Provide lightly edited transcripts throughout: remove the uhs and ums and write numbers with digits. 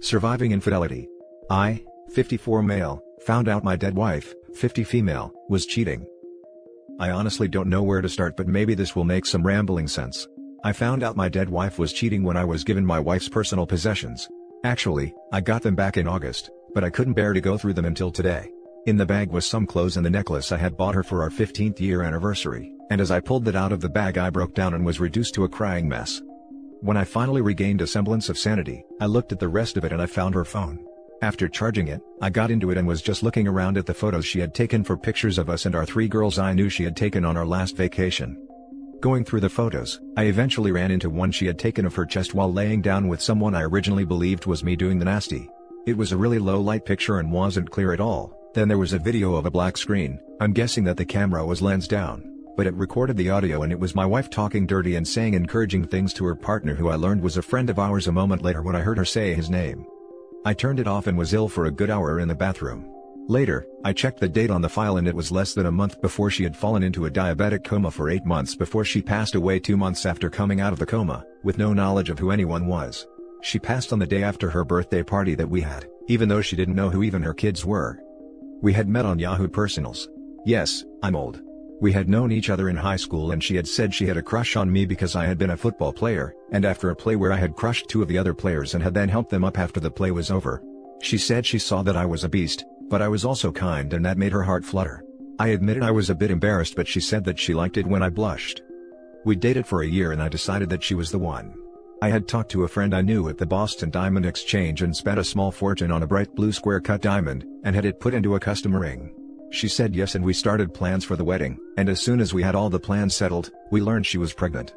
Surviving infidelity. I, 54 male, found out my dead wife, 50 female, was cheating. I honestly don't know where to start, but maybe this will make some rambling sense. I found out my dead wife was cheating when I was given my wife's personal possessions. Actually, I got them back in August, but I couldn't bear to go through them until today. In the bag was some clothes and the necklace I had bought her for our 15th year anniversary, and as I pulled it out of the bag I broke down and was reduced to a crying mess. When I finally regained a semblance of sanity, I looked at the rest of it and I found her phone. After charging it, I got into it and was just looking around at the photos she had taken for pictures of us and our 3 girls I knew she had taken on our last vacation. Going through the photos, I eventually ran into one she had taken of her chest while laying down with someone I originally believed was me doing the nasty. It was a really low light picture and wasn't clear at all. Then there was a video of a black screen. I'm guessing that the camera was lens down, but it recorded the audio and it was my wife talking dirty and saying encouraging things to her partner, who I learned was a friend of ours a moment later when I heard her say his name. I turned it off and was ill for a good hour in the bathroom. Later, I checked the date on the file and it was less than a month before she had fallen into a diabetic coma for 8 months before she passed away 2 months after coming out of the coma, with no knowledge of who anyone was. She passed on the day after her birthday party that we had, even though she didn't know who even her kids were. We had met on Yahoo Personals. Yes, I'm old. We had known each other in high school and she had said she had a crush on me because I had been a football player, and after a play where I had crushed 2 of the other players and had then helped them up after the play was over. She said she saw that I was a beast, but I was also kind and that made her heart flutter. I admitted I was a bit embarrassed, but she said that she liked it when I blushed. We dated for a year and I decided that she was the one. I had talked to a friend I knew at the Boston Diamond Exchange and spent a small fortune on a bright blue square cut diamond, and had it put into a custom ring. She said yes and we started plans for the wedding, and as soon as we had all the plans settled, we learned she was pregnant.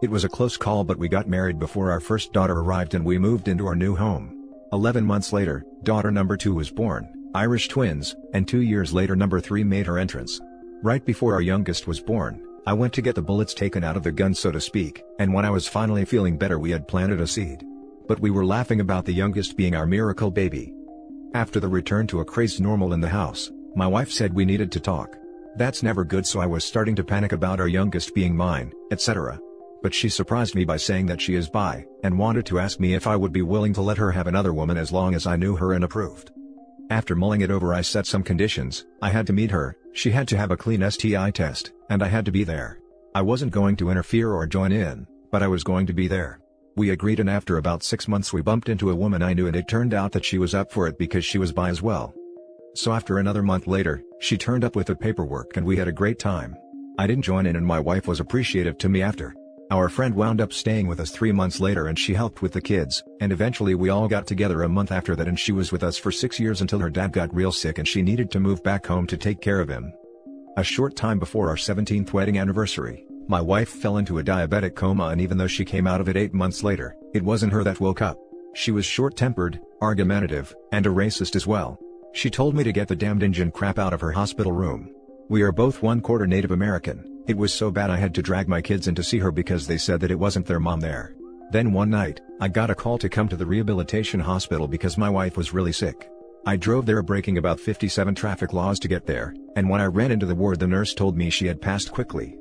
It was a close call, but we got married before our first daughter arrived and we moved into our new home. 11 months later, daughter number 2 was born, Irish twins, and 2 years later number 3 made her entrance. Right before our youngest was born, I went to get the bullets taken out of the gun, so to speak, and when I was finally feeling better we had planted a seed. But we were laughing about the youngest being our miracle baby. After the return to a crazed normal in the house, my wife said we needed to talk. That's never good, so I was starting to panic about our youngest being mine, etc. But she surprised me by saying that she is bi, and wanted to ask me if I would be willing to let her have another woman as long as I knew her and approved. After mulling it over, I set some conditions. I had to meet her, she had to have a clean STI test, and I had to be there. I wasn't going to interfere or join in, but I was going to be there. We agreed, and after about 6 months we bumped into a woman I knew, and it turned out that she was up for it because she was bi as well. So after another month later, she turned up with the paperwork and we had a great time. I didn't join in and my wife was appreciative to me after. Our friend wound up staying with us 3 months later and she helped with the kids, and eventually we all got together a month after that, and she was with us for 6 years until her dad got real sick and she needed to move back home to take care of him. A short time before our 17th wedding anniversary, my wife fell into a diabetic coma, and even though she came out of it 8 months later, it wasn't her that woke up. She was short-tempered, argumentative, and a racist as well. She told me to get the damned Indian crap out of her hospital room. We are both 1/4 Native American. It was so bad I had to drag my kids in to see her because they said that it wasn't their mom there. Then one night, I got a call to come to the rehabilitation hospital because my wife was really sick. I drove there breaking about 57 traffic laws to get there, and when I ran into the ward the nurse told me she had passed quickly.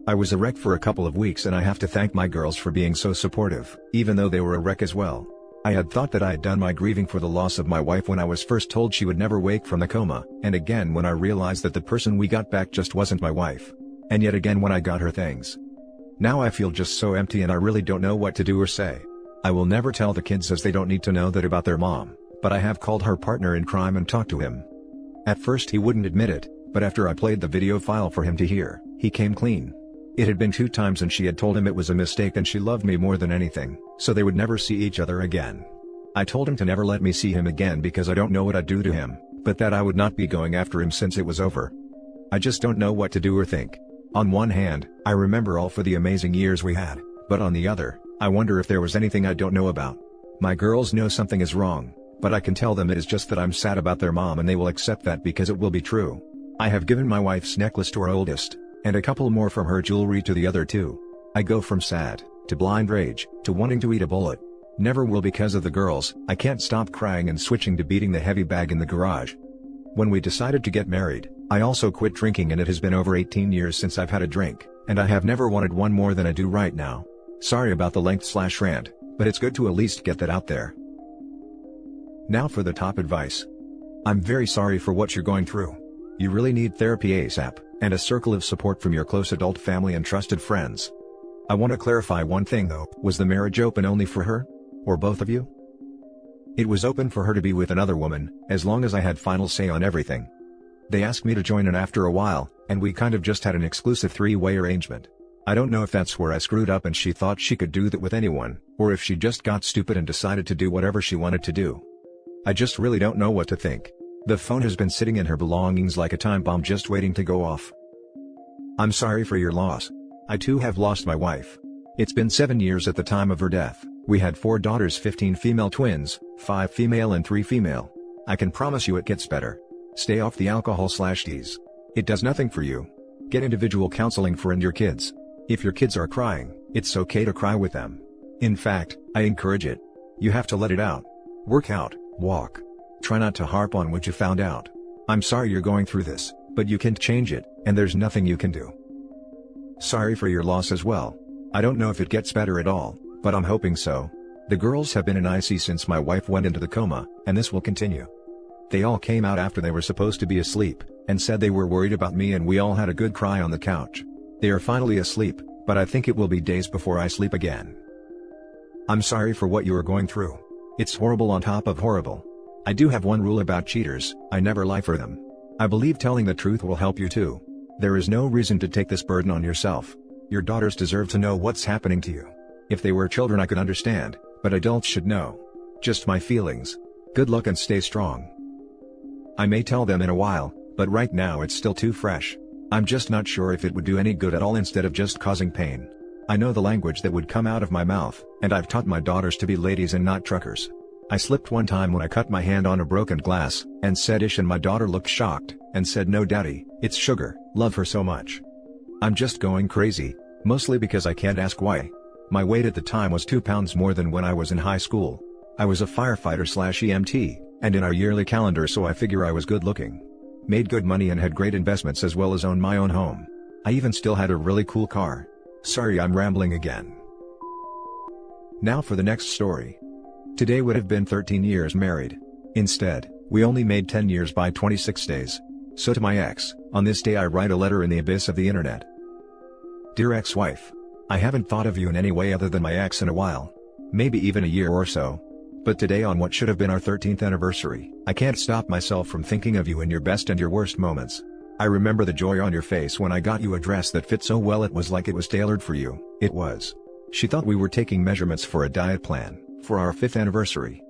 I was a wreck for a couple of weeks, and I have to thank my girls for being so supportive, even though they were a wreck as well. I had thought that I had done my grieving for the loss of my wife when I was first told she would never wake from the coma, and again when I realized that the person we got back just wasn't my wife. And yet again when I got her things. Now I feel just so empty and I really don't know what to do or say. I will never tell the kids as they don't need to know that about their mom, but I have called her partner in crime and talked to him. At first he wouldn't admit it, but after I played the video file for him to hear, he came clean. It had been 2 times and she had told him it was a mistake and she loved me more than anything, so they would never see each other again. I told him to never let me see him again because I don't know what I'd do to him, but that I would not be going after him since it was over. I just don't know what to do or think. On one hand, I remember all for the amazing years we had, but on the other, I wonder if there was anything I don't know about. My girls know something is wrong, but I can tell them it is just that I'm sad about their mom and they will accept that because it will be true. I have given my wife's necklace to our oldest, and a couple more from her jewelry to the other 2. I go from sad, to blind rage, to wanting to eat a bullet. Never will because of the girls. I can't stop crying and switching to beating the heavy bag in the garage. When we decided to get married, I also quit drinking, and it has been over 18 years since I've had a drink, and I have never wanted one more than I do right now. Sorry about the length/rant, but it's good to at least get that out there. Now for the top advice. I'm very sorry for what you're going through. You really need therapy ASAP, and a circle of support from your close adult family and trusted friends. I want to clarify one thing though, was the marriage open only for her? Or both of you? It was open for her to be with another woman, as long as I had final say on everything. They asked me to join in after a while, and we kind of just had an exclusive three-way arrangement. I don't know if that's where I screwed up and she thought she could do that with anyone, or if she just got stupid and decided to do whatever she wanted to do. I just really don't know what to think. The phone has been sitting in her belongings like a time bomb just waiting to go off. I'm sorry for your loss. I too have lost my wife. It's been 7 years at the time of her death. We had 4 daughters, 15 female twins, 5 female and 3 female. I can promise you it gets better. Stay off the alcohol/teas. It does nothing for you. Get individual counseling for and your kids. If your kids are crying, it's okay to cry with them. In fact, I encourage it. You have to let it out. Work out, walk. Try not to harp on what you found out. I'm sorry you're going through this, but you can't change it, and there's nothing you can do. Sorry for your loss as well. I don't know if it gets better at all, but I'm hoping so. The girls have been in IC since my wife went into the coma, and this will continue. They all came out after they were supposed to be asleep, and said they were worried about me, and we all had a good cry on the couch. They are finally asleep, but I think it will be days before I sleep again. I'm sorry for what you are going through. It's horrible on top of horrible. I do have one rule about cheaters: I never lie for them. I believe telling the truth will help you too. There is no reason to take this burden on yourself. Your daughters deserve to know what's happening to you. If they were children I could understand, but adults should know. Just my feelings. Good luck and stay strong. I may tell them in a while, but right now it's still too fresh. I'm just not sure if it would do any good at all instead of just causing pain. I know the language that would come out of my mouth, and I've taught my daughters to be ladies and not truckers. I slipped one time when I cut my hand on a broken glass, and said ish, and my daughter looked shocked, and said, "No daddy, it's sugar, love her so much." I'm just going crazy, mostly because I can't ask why. My weight at the time was 2 pounds more than when I was in high school. I was a firefighter/EMT, and in our yearly calendar, so I figure I was good looking. Made good money and had great investments as well as owned my own home. I even still had a really cool car. Sorry, I'm rambling again. Now for the next story. Today would have been 13 years married. Instead, we only made 10 years by 26 days. So to my ex, on this day I write a letter in the abyss of the internet. Dear ex-wife, I haven't thought of you in any way other than my ex in a while. Maybe even a year or so. But today, on what should have been our 13th anniversary, I can't stop myself from thinking of you in your best and your worst moments. I remember the joy on your face when I got you a dress that fit so well it was like it was tailored for you. It was. She thought we were taking measurements for a diet plan, for our 5th anniversary.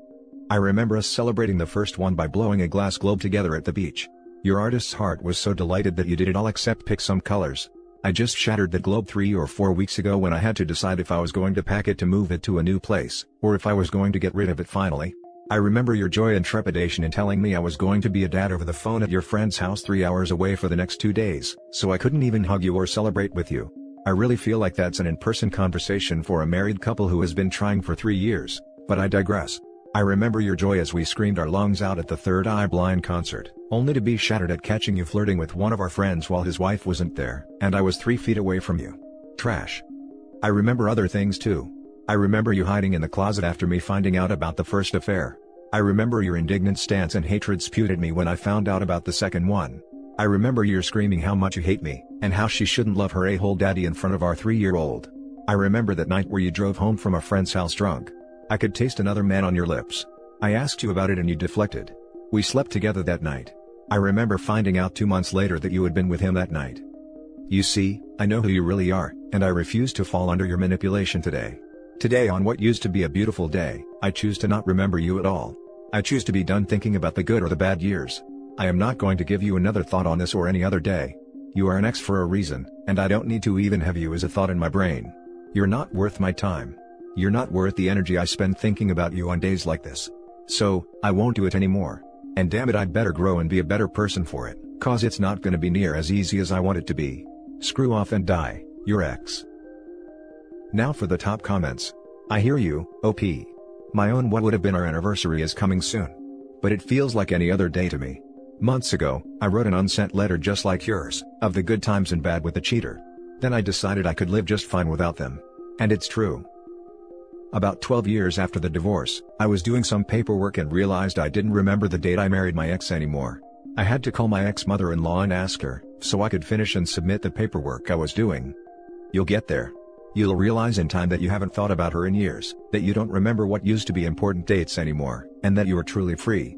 I remember us celebrating the first one by blowing a glass globe together at the beach. Your artist's heart was so delighted that you did it all except pick some colors. I just shattered that globe 3 or 4 weeks ago when I had to decide if I was going to pack it to move it to a new place, or if I was going to get rid of it finally. I remember your joy and trepidation in telling me I was going to be a dad over the phone at your friend's house 3 hours away for the next 2 days, so I couldn't even hug you or celebrate with you. I really feel like that's an in-person conversation for a married couple who has been trying for 3 years, but I digress. I remember your joy as we screamed our lungs out at the Third Eye Blind concert, only to be shattered at catching you flirting with one of our friends while his wife wasn't there, and I was 3 feet away from you. Trash. I remember other things too. I remember you hiding in the closet after me finding out about the first affair. I remember your indignant stance and hatred spewed at me when I found out about the second one. I remember your screaming how much you hate me, and how she shouldn't love her a-hole daddy in front of our 3-year-old. I remember that night where you drove home from a friend's house drunk. I could taste another man on your lips. I asked you about it and you deflected. We slept together that night. I remember finding out 2 months later that you had been with him that night. You see, I know who you really are, and I refuse to fall under your manipulation today. Today, on what used to be a beautiful day, I choose to not remember you at all. I choose to be done thinking about the good or the bad years. I am not going to give you another thought on this or any other day. You are an ex for a reason, and I don't need to even have you as a thought in my brain. You're not worth my time. You're not worth the energy I spend thinking about you on days like this. So, I won't do it anymore. And damn it, I'd better grow and be a better person for it, cause it's not gonna be near as easy as I want it to be. Screw off and die, your ex. Now for the top comments. I hear you, OP. My own what would have been our anniversary is coming soon. But it feels like any other day to me. Months ago, I wrote an unsent letter just like yours, of the good times and bad with the cheater. Then I decided I could live just fine without them. And it's true. About 12 years after the divorce, I was doing some paperwork and realized I didn't remember the date I married my ex anymore. I had to call my ex-mother-in-law and ask her, so I could finish and submit the paperwork I was doing. You'll get there. You'll realize in time that you haven't thought about her in years, that you don't remember what used to be important dates anymore, and that you are truly free.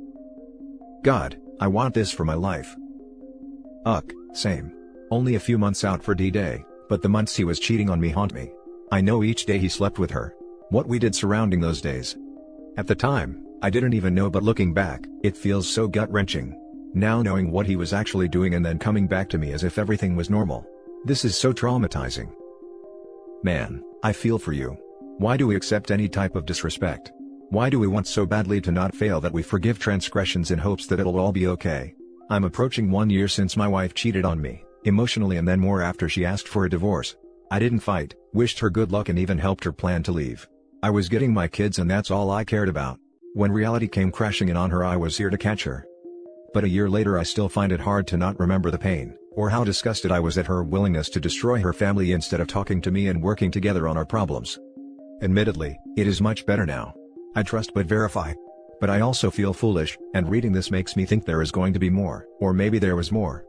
God, I want this for my life. Same. Only a few months out for D-Day, but the months he was cheating on me haunt me. I know each day he slept with her. What we did surrounding those days. At the time, I didn't even know, but looking back, it feels so gut-wrenching. Now knowing what he was actually doing and then coming back to me as if everything was normal. This is so traumatizing. Man, I feel for you. Why do we accept any type of disrespect? Why do we want so badly to not fail that we forgive transgressions in hopes that it'll all be okay? I'm approaching 1 year since my wife cheated on me, emotionally, and then more after she asked for a divorce. I didn't fight, wished her good luck, and even helped her plan to leave. I was getting my kids, and that's all I cared about. When reality came crashing in on her, I was here to catch her. But a year later I still find it hard to not remember the pain, or how disgusted I was at her willingness to destroy her family instead of talking to me and working together on our problems. Admittedly, it is much better now. I trust but verify. But I also feel foolish, and reading this makes me think there is going to be more, or maybe there was more.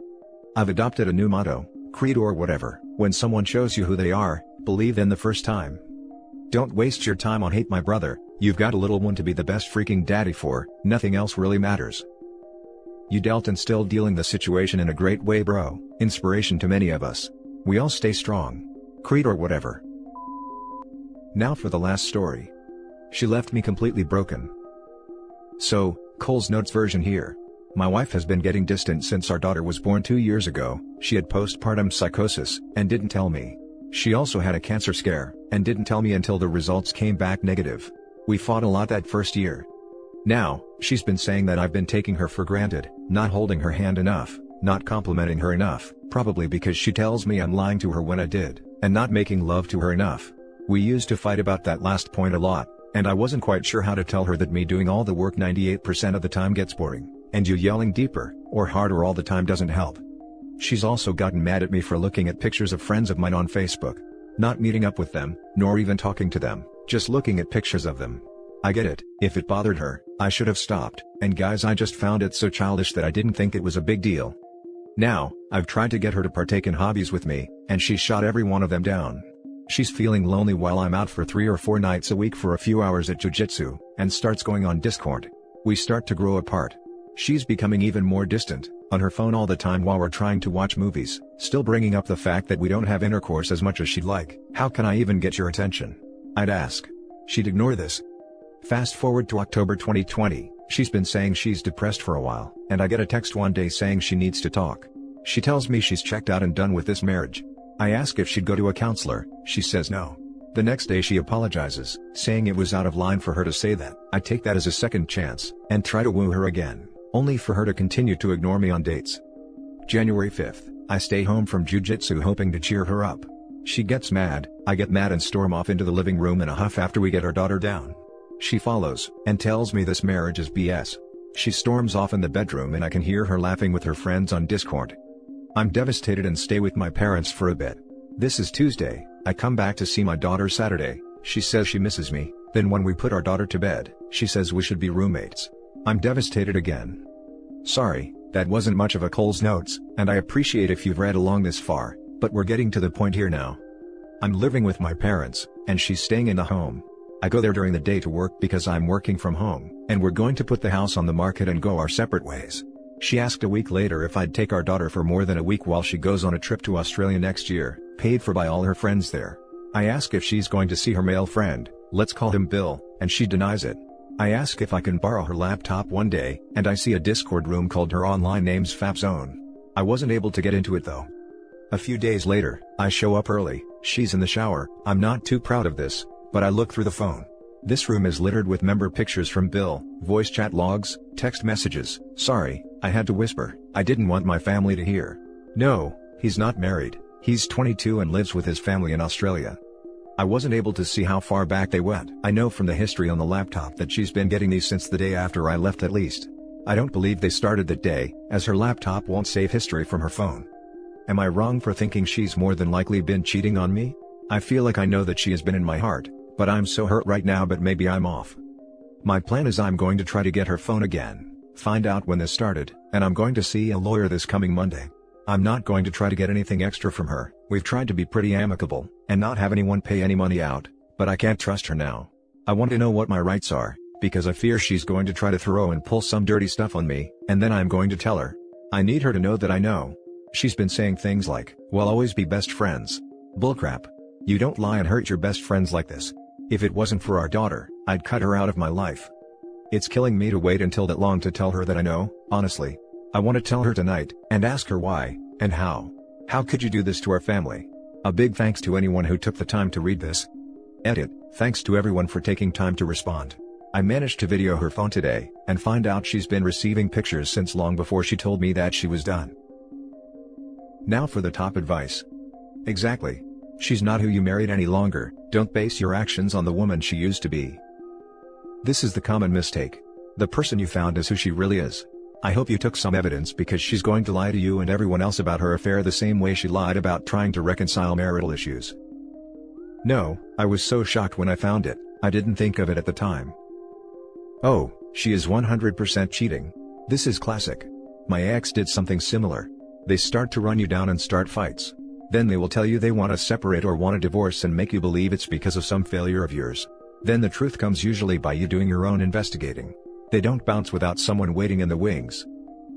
I've adopted a new motto, creed or whatever: when someone shows you who they are, believe them the first time. Don't waste your time on hate my brother, you've got a little one to be the best freaking daddy for, nothing else really matters. You dealt and still dealing the situation in a great way, bro, inspiration to many of us. We all stay strong. Creed or whatever. Now for the last story. She left me completely broken. So, Cole's Notes version here. My wife has been getting distant since our daughter was born 2 years ago. She had postpartum psychosis, and didn't tell me. She also had a cancer scare, and didn't tell me until the results came back negative. We fought a lot that first year. Now, she's been saying that I've been taking her for granted, not holding her hand enough, not complimenting her enough, probably because she tells me I'm lying to her when I did, and not making love to her enough. We used to fight about that last point a lot, and I wasn't quite sure how to tell her that me doing all the work 98% of the time gets boring, and you yelling deeper, or harder all the time doesn't help. She's also gotten mad at me for looking at pictures of friends of mine on Facebook. Not meeting up with them, nor even talking to them, just looking at pictures of them. I get it, if it bothered her, I should have stopped, and guys, I just found it so childish that I didn't think it was a big deal. Now, I've tried to get her to partake in hobbies with me, and she's shot every one of them down. She's feeling lonely while I'm out for 3 or 4 nights a week for a few hours at jiu-jitsu, and starts going on Discord. We start to grow apart. She's becoming even more distant, on her phone all the time while we're trying to watch movies, still bringing up the fact that we don't have intercourse as much as she'd like. How can I even get your attention? I'd ask. She'd ignore this. Fast forward to October 2020, she's been saying she's depressed for a while, and I get a text one day saying she needs to talk. She tells me she's checked out and done with this marriage. I ask if she'd go to a counselor, she says no. The next day she apologizes, saying it was out of line for her to say that. I take that as a second chance, and try to woo her again, only for her to continue to ignore me on dates. January 5th, I stay home from jiu-jitsu hoping to cheer her up. She gets mad, I get mad and storm off into the living room in a huff after we get our daughter down. She follows, and tells me this marriage is BS. She storms off in the bedroom and I can hear her laughing with her friends on Discord. I'm devastated and stay with my parents for a bit. This is Tuesday, I come back to see my daughter Saturday. She says she misses me, then when we put our daughter to bed, she says we should be roommates. I'm devastated again. Sorry, that wasn't much of a Cole's Notes, and I appreciate if you've read along this far, but we're getting to the point here now. I'm living with my parents, and she's staying in the home. I go there during the day to work because I'm working from home, and we're going to put the house on the market and go our separate ways. She asked a week later if I'd take our daughter for more than a week while she goes on a trip to Australia next year, paid for by all her friends there. I ask if she's going to see her male friend, let's call him Bill, and she denies it. I ask if I can borrow her laptop one day, and I see a Discord room called her online name's Fap Zone. I wasn't able to get into it though. A few days later, I show up early, she's in the shower. I'm not too proud of this, but I look through the phone. This room is littered with member pictures from Bill, voice chat logs, text messages. Sorry, I had to whisper, I didn't want my family to hear. No, he's not married, he's 22 and lives with his family in Australia. I wasn't able to see how far back they went. I know from the history on the laptop that she's been getting these since the day after I left at least. I don't believe they started that day, as her laptop won't save history from her phone. Am I wrong for thinking she's more than likely been cheating on me? I feel like I know that she has been in my heart, But I'm so hurt right now, but maybe I'm off. My plan is I'm going to try to get her phone again, find out when this started, and I'm going to see a lawyer this coming Monday. I'm not going to try to get anything extra from her. We've tried to be pretty amicable, and not have anyone pay any money out, but I can't trust her now. I want to know what my rights are, because I fear she's going to try to throw and pull some dirty stuff on me, and then I'm going to tell her. I need her to know that I know. She's been saying things like, "We'll always be best friends." Bullcrap. You don't lie and hurt your best friends like this. If it wasn't for our daughter, I'd cut her out of my life. It's killing me to wait until that long to tell her that I know, honestly. I want to tell her tonight, and ask her why, and how. How could you do this to our family? A big thanks to anyone who took the time to read this. Edit. Thanks to everyone for taking time to respond. I managed to video her phone today, and find out she's been receiving pictures since long before she told me that she was done. Now for the top advice. Exactly. She's not who you married any longer. Don't base your actions on the woman she used to be. This is the common mistake. The person you found is who she really is. I hope you took some evidence, because she's going to lie to you and everyone else about her affair the same way she lied about trying to reconcile marital issues. No, I was so shocked when I found it, I didn't think of it at the time. Oh, she is 100% cheating. This is classic. My ex did something similar. They start to run you down and start fights. Then they will tell you they want to separate or want a divorce and make you believe it's because of some failure of yours. Then the truth comes, usually by you doing your own investigating. They don't bounce without someone waiting in the wings.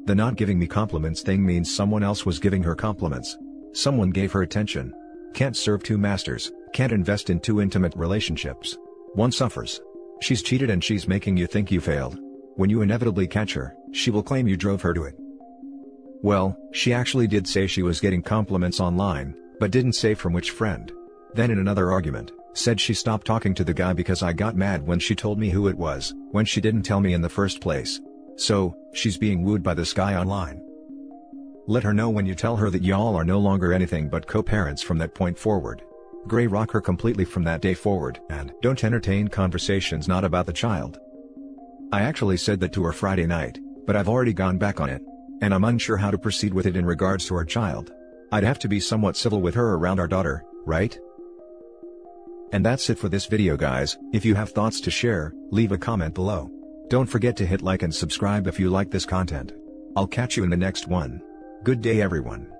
The not giving me compliments thing means someone else was giving her compliments. Someone gave her attention. Can't serve two masters, can't invest in two intimate relationships. One suffers. She's cheated and she's making you think you failed. When you inevitably catch her, she will claim you drove her to it. Well, she actually did say she was getting compliments online, but didn't say from which friend. Then in another argument, said she stopped talking to the guy because I got mad when she told me who it was, when she didn't tell me in the first place. So, she's being wooed by this guy online. Let her know when you tell her that y'all are no longer anything but co-parents from that point forward. Gray rock her completely from that day forward, and don't entertain conversations not about the child. I actually said that to her Friday night, but I've already gone back on it. And I'm unsure how to proceed with it in regards to our child. I'd have to be somewhat civil with her around our daughter, right? And that's it for this video, guys. If you have thoughts to share, leave a comment below. Don't forget to hit like and subscribe if you like this content. I'll catch you in the next one. Good day, everyone.